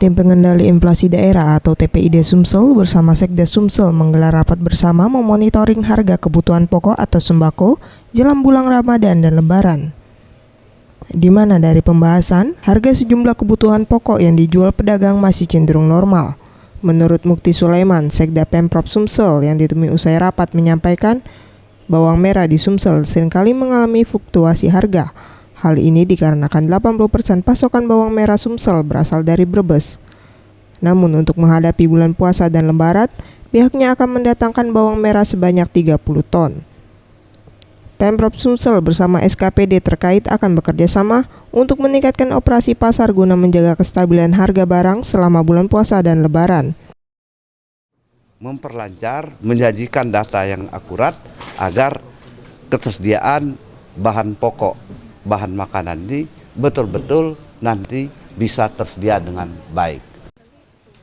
Tim Pengendali Inflasi Daerah atau TPID Sumsel bersama Sekda Sumsel menggelar rapat bersama memonitoring harga kebutuhan pokok atau sembako jelang bulan Ramadan dan Lebaran. Di mana dari pembahasan, harga sejumlah kebutuhan pokok yang dijual pedagang masih cenderung normal. Menurut Mukti Sulaiman, Sekda Pemprov Sumsel yang ditemui usai rapat menyampaikan, bawang merah di Sumsel seringkali mengalami fluktuasi harga. Hal ini dikarenakan 80% pasokan bawang merah Sumsel berasal dari Brebes. Namun untuk menghadapi bulan puasa dan Lebaran, pihaknya akan mendatangkan bawang merah sebanyak 30 ton. Pemprov Sumsel bersama SKPD terkait akan bekerja sama untuk meningkatkan operasi pasar guna menjaga kestabilan harga barang selama bulan puasa dan Lebaran. Memperlancar, menyajikan data yang akurat agar ketersediaan bahan pokok, bahan makanan ini betul-betul nanti bisa tersedia dengan baik.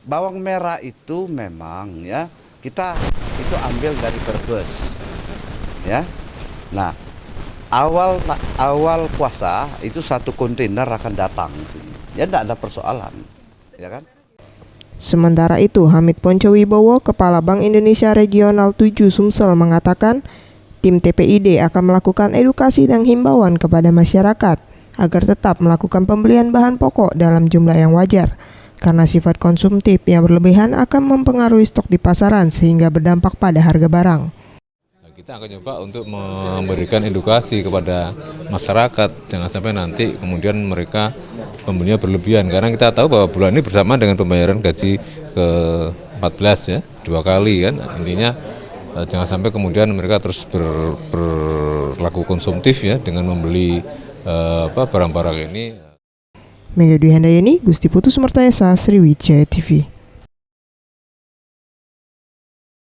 Bawang merah itu memang ya kita itu ambil dari Brebes, ya. Nah awal puasa itu 1 kontainer akan datang sini, ya tidak ada persoalan, ya kan? Sementara itu, Hamid Poncowibowo, Kepala Bank Indonesia Regional 7 Sumsel mengatakan, tim TPID akan melakukan edukasi dan himbauan kepada masyarakat agar tetap melakukan pembelian bahan pokok dalam jumlah yang wajar, karena sifat konsumtif yang berlebihan akan mempengaruhi stok di pasaran sehingga berdampak pada harga barang. Kita akan coba untuk memberikan edukasi kepada masyarakat, jangan sampai nanti kemudian mereka pembelinya berlebihan, karena kita tahu bahwa bulan ini bersamaan dengan pembayaran gaji ke-14 ya, 2 kali kan, intinya jangan sampai kemudian mereka terus berlaku konsumtif ya dengan membeli barang-barang ini. Mega Dwi Handayani, Gusti Putu Sumertayasa, Sriwijaya TV.